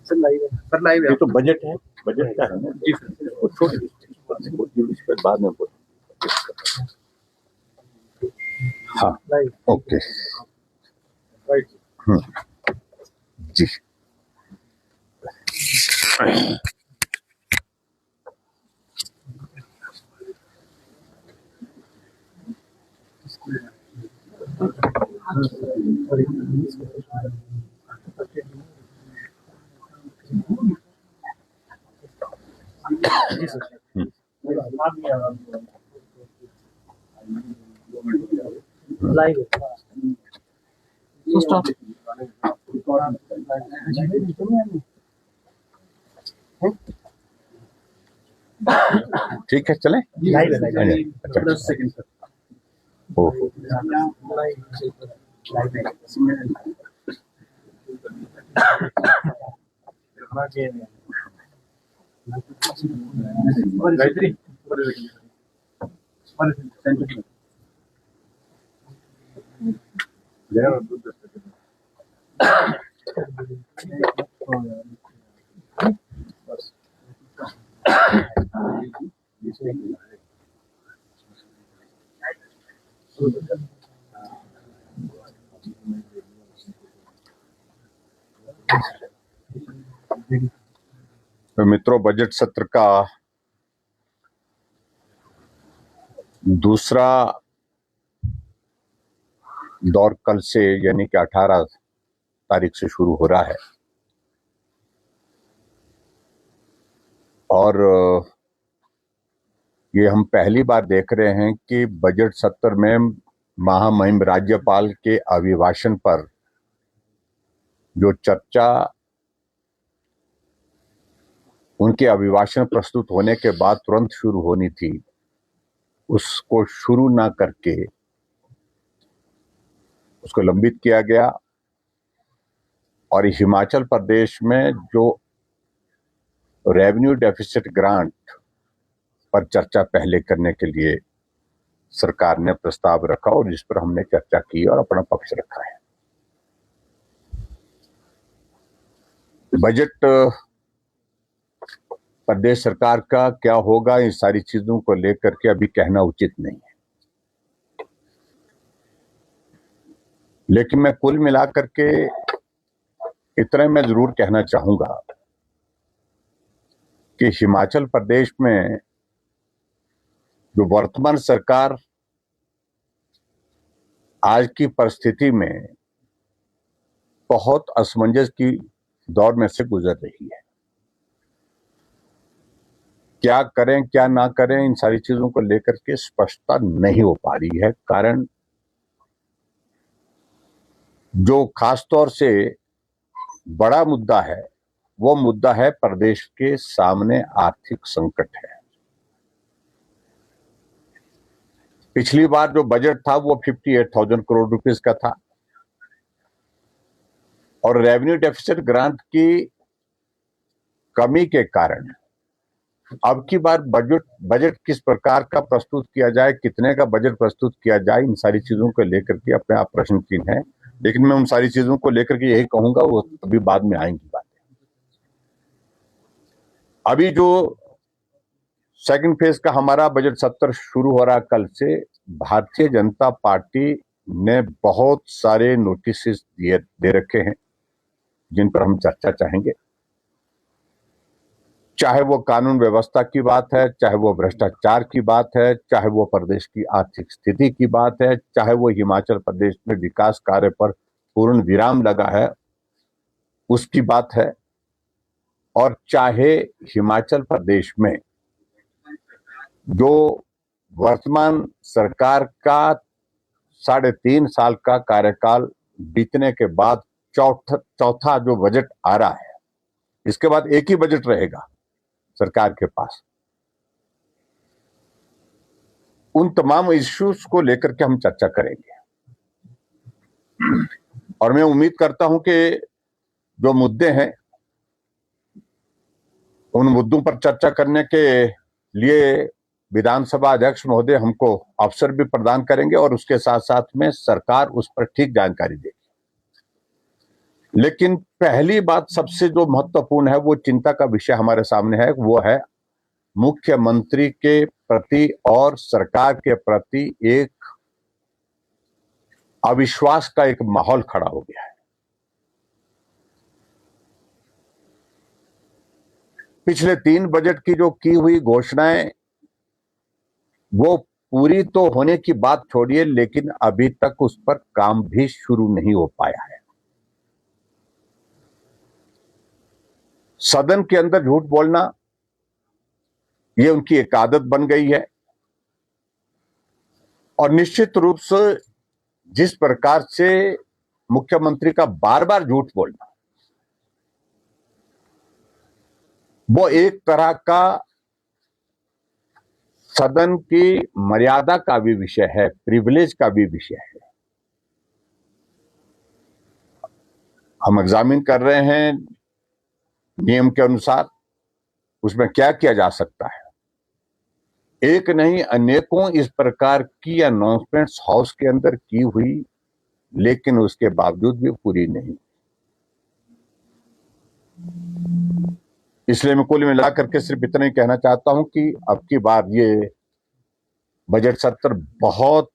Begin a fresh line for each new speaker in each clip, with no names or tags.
Sir live है।
ये तो बजट है, बजट का है ना जी सर, वो छोड़ इस पर बाद में बोल। हाँ ओके जी।
लाइव
ठीक है चले।
Live 10 second sir.
ओहो
गायत्री
तो मित्रों, बजट सत्र का दूसरा दौर कल से यानी कि 18 तारीख से शुरू हो रहा है और ये हम पहली बार देख रहे हैं कि बजट सत्र में महामहिम राज्यपाल के अभिभाषण पर जो चर्चा उनके अभिभाषण प्रस्तुत होने के बाद तुरंत शुरू होनी थी, उसको शुरू ना करके उसको लंबित किया गया और हिमाचल प्रदेश में जो रेवेन्यू डेफिसिट ग्रांट पर चर्चा पहले करने के लिए सरकार ने प्रस्ताव रखा और जिस पर हमने चर्चा की और अपना पक्ष रखा है। बजट प्रदेश सरकार का क्या होगा, इन सारी चीजों को लेकर के अभी कहना उचित नहीं है, लेकिन मैं कुल मिलाकर के इतना मैं जरूर कहना चाहूंगा कि हिमाचल प्रदेश में जो वर्तमान सरकार आज की परिस्थिति में बहुत असमंजस की दौर में से गुजर रही है। क्या करें क्या ना करें, इन सारी चीजों को लेकर के स्पष्टता नहीं हो पा रही है। कारण जो खासतौर से बड़ा मुद्दा है वो मुद्दा है प्रदेश के सामने आर्थिक संकट है। पिछली बार जो बजट था वो 58,000 करोड़ रुपीस का था और रेवेन्यू डेफिसिट ग्रांट की कमी के कारण अब की बार बजट किस प्रकार का प्रस्तुत किया जाए, कितने का बजट प्रस्तुत किया जाए, इन सारी चीजों को लेकर के अपने आप प्रश्न चिन्ह है। लेकिन मैं उन सारी चीजों को लेकर के यही कहूंगा, वो अभी बाद में आएंगी बातें। अभी जो सेकंड फेज का हमारा बजट सत्र शुरू हो रहा कल से, भारतीय जनता पार्टी ने बहुत सारे नोटिस दे रखे हैं जिन पर हम चर्चा चाहेंगे। चाहे वो कानून व्यवस्था की बात है, चाहे वो भ्रष्टाचार की बात है, चाहे वो प्रदेश की आर्थिक स्थिति की बात है, चाहे वो हिमाचल प्रदेश में विकास कार्य पर पूर्ण विराम लगा है उसकी बात है, और चाहे हिमाचल प्रदेश में जो वर्तमान सरकार का 3.5 साल का कार्यकाल बीतने के बाद चौथा जो बजट आ रहा है, इसके बाद एक ही बजट रहेगा सरकार के पास। उन तमाम इश्यूज को लेकर के हम चर्चा करेंगे। और मैं उम्मीद करता हूं कि जो मुद्दे हैं उन मुद्दों पर चर्चा करने के लिए विधानसभा अध्यक्ष महोदय हमको अवसर भी प्रदान करेंगे और उसके साथ साथ में सरकार उस पर ठीक जानकारी देगी। लेकिन पहली बात सबसे जो महत्वपूर्ण है, वो चिंता का विषय हमारे सामने है, वो है मुख्यमंत्री के प्रति और सरकार के प्रति एक अविश्वास का एक माहौल खड़ा हो गया है। पिछले 3 बजट की जो की हुई घोषणाएं वो पूरी तो होने की बात छोड़िए, लेकिन अभी तक उस पर काम भी शुरू नहीं हो पाया है। सदन के अंदर झूठ बोलना ये उनकी एक आदत बन गई है और निश्चित रूप से जिस प्रकार से मुख्यमंत्री का बार बार झूठ बोलना वो एक तरह का सदन की मर्यादा का भी विषय है, प्रिविलेज का भी विषय है। हम एग्जामिन कर रहे हैं नियम के अनुसार उसमें क्या किया जा सकता है। एक नहीं अनेकों इस प्रकार की अनाउंसमेंट्स हाउस के अंदर की हुई, लेकिन उसके बावजूद भी पूरी नहीं। इसलिए मैं कुल मिलाकर के सिर्फ इतना ही कहना चाहता हूं कि अब की बार ये बजट सत्र बहुत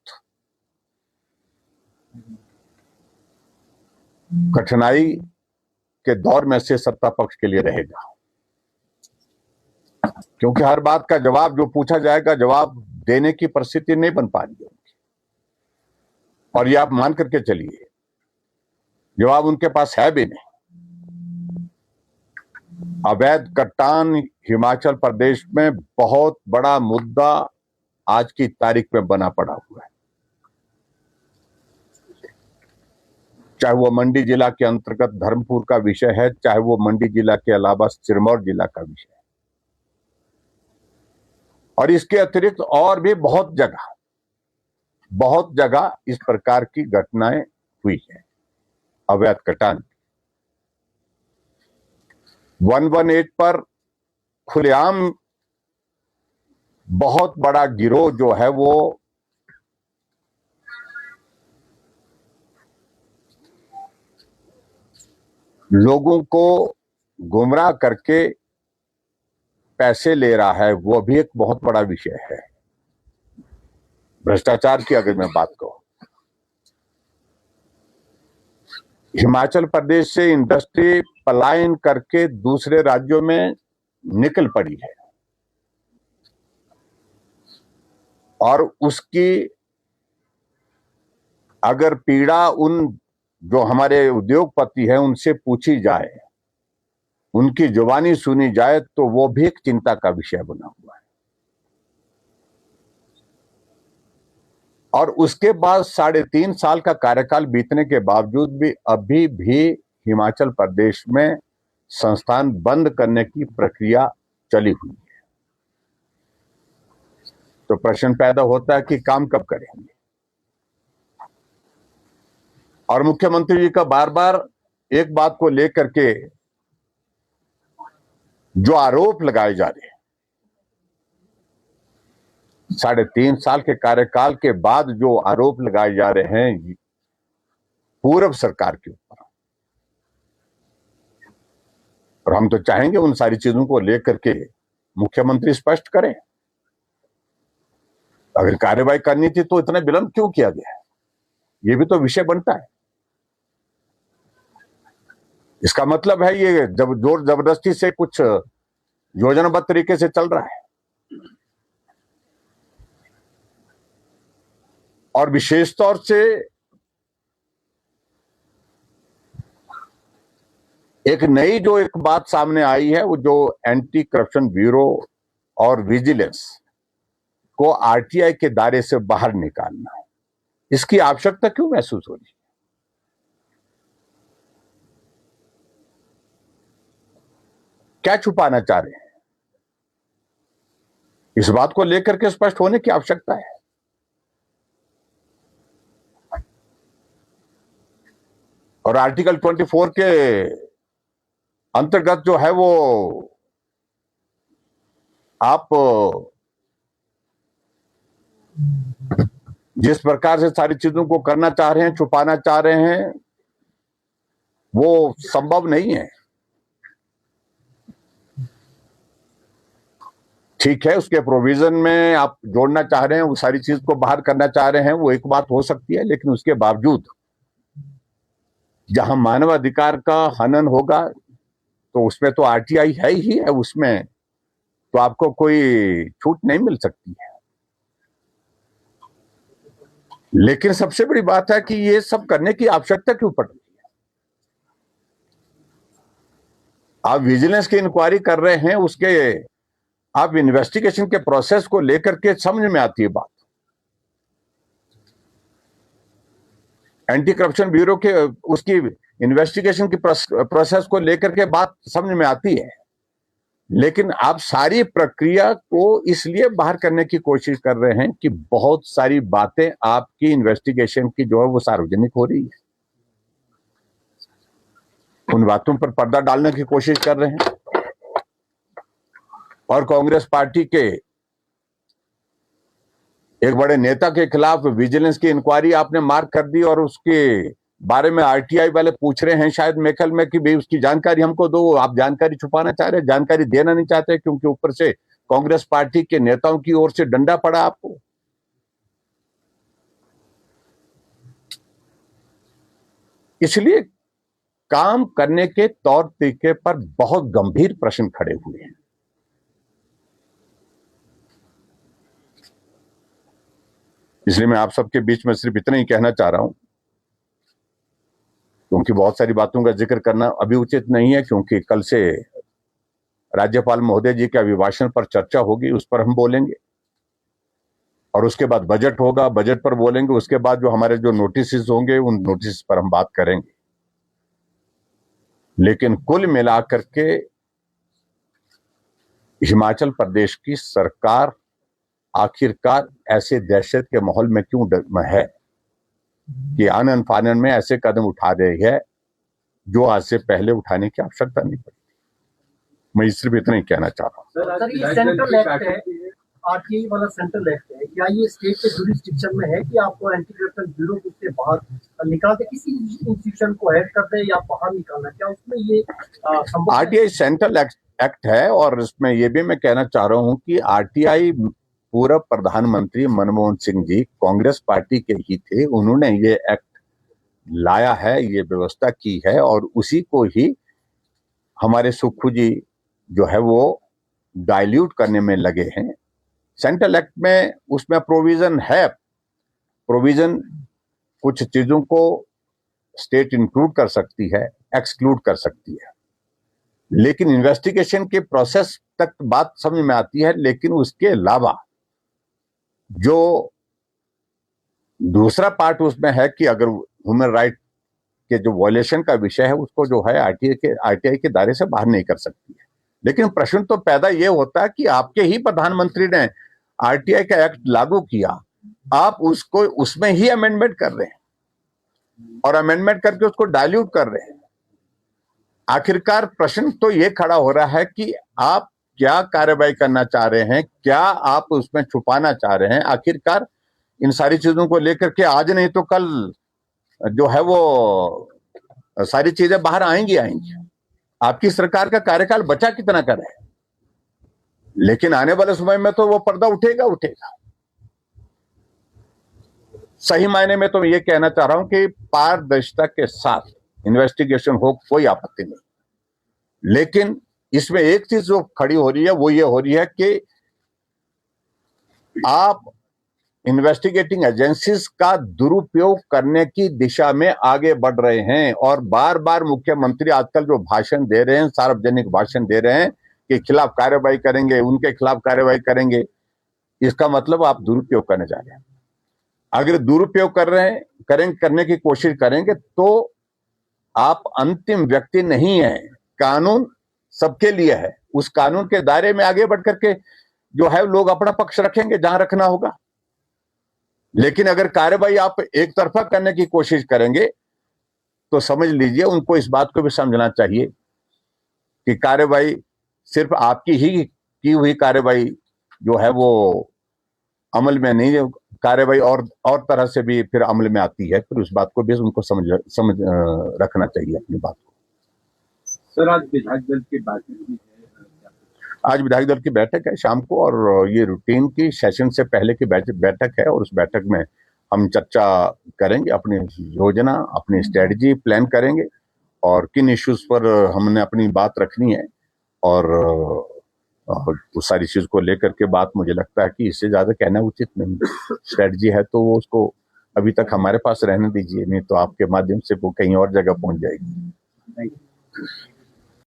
कठिनाई के दौर में से सत्ता पक्ष के लिए रहेगा, क्योंकि हर बात का जवाब जो पूछा जाएगा जवाब देने की परिस्थिति नहीं बन पा रही है। और ये आप मान करके चलिए जवाब उनके पास है भी नहीं। अवैध कट्टान हिमाचल प्रदेश में बहुत बड़ा मुद्दा आज की तारीख में बना पड़ा हुआ है। चाहे वो मंडी जिला के अंतर्गत धर्मपुर का विषय है, चाहे वो मंडी जिला के अलावा सिरमौर जिला का विषय है, और इसके अतिरिक्त और भी बहुत जगह इस प्रकार की घटनाएं हुई है अवैध कटान। 118 पर खुलेआम बहुत बड़ा गिरोह जो है वो लोगों को गुमराह करके पैसे ले रहा है, वो भी एक बहुत बड़ा विषय है। भ्रष्टाचार की अगर मैं बात कहूं, हिमाचल प्रदेश से इंडस्ट्री पलायन करके दूसरे राज्यों में निकल पड़ी है और उसकी अगर पीड़ा उन जो हमारे उद्योगपति हैं उनसे पूछी जाए, उनकी जुबानी सुनी जाए, तो वो भी एक चिंता का विषय बना हुआ है। और उसके बाद 3.5 साल का कार्यकाल बीतने के बावजूद भी अभी भी हिमाचल प्रदेश में संस्थान बंद करने की प्रक्रिया चली हुई है। तो प्रश्न पैदा होता है कि काम कब करेंगे। और मुख्यमंत्री जी का बार बार एक बात को लेकर के जो आरोप लगाए जा रहे हैं, 3.5 साल के कार्यकाल के बाद जो आरोप लगाए जा रहे हैं पूर्व सरकार के ऊपर, और हम तो चाहेंगे उन सारी चीजों को लेकर के मुख्यमंत्री स्पष्ट करें। अगर कार्रवाई करनी थी तो इतना विलंब क्यों किया गया, ये भी तो विषय बनता है। इसका मतलब है ये जब जोर जबरदस्ती से कुछ योजनाबद्ध तरीके से चल रहा है। और विशेष तौर से एक नई जो एक बात सामने आई है, वो जो एंटी करप्शन ब्यूरो और विजिलेंस को आरटीआई के दायरे से बाहर निकालना है। इसकी आवश्यकता क्यों महसूस हो रही है? क्या छुपाना चाह रहे हैं? इस बात को लेकर के स्पष्ट होने की आवश्यकता है। और आर्टिकल 24 के अंतर्गत जो है वो आप जिस प्रकार से सारी चीजों को करना चाह रहे हैं, छुपाना चाह रहे हैं, वो संभव नहीं है। ठीक है, उसके प्रोविजन में आप जोड़ना चाह रहे हैं, वो सारी चीज को बाहर करना चाह रहे हैं, वो एक बात हो सकती है, लेकिन उसके बावजूद जहां मानवाधिकार का हनन होगा तो उसमें तो आरटीआई है ही है, उसमें तो आपको कोई छूट नहीं मिल सकती है। लेकिन सबसे बड़ी बात है कि ये सब करने की आवश्यकता क्यों पड़ रही है? आप विजिलेंस की इंक्वायरी कर रहे हैं, उसके आप इन्वेस्टिगेशन के प्रोसेस को लेकर के समझ में आती है बात। एंटी करप्शन ब्यूरो के उसकी इन्वेस्टिगेशन की प्रोसेस को लेकर के बात समझ में आती है, लेकिन आप सारी प्रक्रिया को इसलिए बाहर करने की कोशिश कर रहे हैं कि बहुत सारी बातें आपकी इन्वेस्टिगेशन की जो है वो सार्वजनिक हो रही है, उन बातों पर पर्दा डालने की कोशिश कर रहे हैं। और कांग्रेस पार्टी के एक बड़े नेता के खिलाफ विजिलेंस की इंक्वायरी आपने मार्क कर दी और उसके बारे में आरटीआई वाले पूछ रहे हैं शायद मेखल में कि भाई उसकी जानकारी हमको दो। आप जानकारी छुपाना चाह रहे हैं, जानकारी देना नहीं चाहते, क्योंकि ऊपर से कांग्रेस पार्टी के नेताओं की ओर से डंडा पड़ा आपको। इसलिए काम करने के तौर तरीके पर बहुत गंभीर प्रश्न खड़े हुए हैं। इसलिए मैं आप सबके बीच में सिर्फ इतना ही कहना चाह रहा हूं, क्योंकि बहुत सारी बातों का जिक्र करना अभी उचित नहीं है, क्योंकि कल से राज्यपाल महोदय जी के अभिभाषण पर चर्चा होगी, उस पर हम बोलेंगे, और उसके बाद बजट होगा, बजट पर बोलेंगे, उसके बाद जो हमारे जो नोटिस होंगे उन नोटिस पर हम बात करेंगे। लेकिन कुल मिलाकर के हिमाचल प्रदेश की सरकार आखिरकार ऐसे दहशत के माहौल में क्यों है कि आनन फानन में ऐसे कदम उठा रही है जो आज से पहले उठाने की आवश्यकता नहीं पड़ी। मैं सिर्फ इतना ही कहना चाह रहा हूं।
सर, ये सेंट्रल एक्ट है, आरटीआई वाला सेंट्रल एक्ट है, क्या ये स्टेट के जुरिस्डिक्शन में है कि आपको एंटी करप्शन ब्यूरो को उससे बाहर निकाल दे, किसी इंस्टीट्यूशन को हेड कर दे या बाहर निकालना, क्या उसमें ये
आरटीआई सेंट्रल एक्ट है? और इसमें ये भी मैं कहना चाह रहा हूं कि आरटीआई पूर्व प्रधानमंत्री मनमोहन सिंह जी कांग्रेस पार्टी के ही थे, उन्होंने ये एक्ट लाया है, ये व्यवस्था की है, और उसी को ही हमारे सुक्खू जी जो है वो डाइल्यूट करने में लगे हैं। सेंट्रल एक्ट में उसमें प्रोविजन है, प्रोविजन कुछ चीजों को स्टेट इंक्लूड कर सकती है, एक्सक्लूड कर सकती है, लेकिन इन्वेस्टिगेशन के प्रोसेस तक बात समझ में आती है। लेकिन उसके अलावा जो दूसरा पार्ट उसमें है कि अगर ह्यूमन राइट के जो वायलेशन का विषय है उसको जो है आरटीआई के दायरे से बाहर नहीं कर सकती है। लेकिन प्रश्न तो पैदा यह होता है कि आपके ही प्रधानमंत्री ने आरटीआई का एक्ट लागू किया, आप उसको उसमें ही अमेंडमेंट कर रहे हैं और अमेंडमेंट करके उसको डाइल्यूट कर रहे हैं। आखिरकार प्रश्न तो यह खड़ा हो रहा है कि आप क्या कार्रवाई करना चाह रहे हैं, क्या आप उसमें छुपाना चाह रहे हैं? आखिरकार इन सारी चीजों को लेकर के आज नहीं तो कल जो है वो सारी चीजें बाहर आएंगी। आपकी सरकार का कार्यकाल बचा कितना कर है, लेकिन आने वाले समय में तो वो पर्दा उठेगा। सही मायने में तो ये कहना चाह रहा हूं कि पारदर्शिता के साथ इन्वेस्टिगेशन हो, कोई आपत्ति नहीं, लेकिन इसमें एक चीज जो खड़ी हो रही है वो ये हो रही है कि आप इन्वेस्टिगेटिंग एजेंसीज का दुरुपयोग करने की दिशा में आगे बढ़ रहे हैं। और बार बार मुख्यमंत्री आजकल जो भाषण दे रहे हैं, सार्वजनिक भाषण दे रहे हैं कि खिलाफ कार्रवाई करेंगे, उनके खिलाफ कार्रवाई करेंगे, इसका मतलब आप दुरुपयोग करने जा रहे हैं। अगर दुरुपयोग कर रहे हैं, करने की कोशिश करेंगे तो आप अंतिम व्यक्ति नहीं है, कानून सबके लिए है। उस कानून के दायरे में आगे बढ़ करके जो है लोग अपना पक्ष रखेंगे जहां रखना होगा। लेकिन अगर कार्रवाई आप एक तरफा करने की कोशिश करेंगे तो समझ लीजिए उनको इस बात को भी समझना चाहिए कि कार्रवाई सिर्फ आपकी ही की हुई कार्रवाई जो है वो अमल में नहीं, कार्रवाई और तरह से भी फिर अमल में आती है, फिर उस बात को भी उनको समझ रखना चाहिए अपनी बात को।
सर, आज विधायक दल की बैठक भी है,
आज विधायक दल की बैठक है शाम को, और ये रूटीन की सेशन से पहले की बैठक है, और उस बैठक में हम चर्चा करेंगे, अपनी योजना, अपनी स्ट्रेटजी प्लान करेंगे, और किन इश्यूज पर हमने अपनी बात रखनी है, और उस सारी चीज को लेकर के बात मुझे लगता है कि इससे ज्यादा कहना उचित नहीं। स्ट्रेटजी है तो वो उसको अभी तक हमारे पास रहने दीजिए, नहीं तो आपके माध्यम से वो कहीं और जगह पहुंच जाएगी।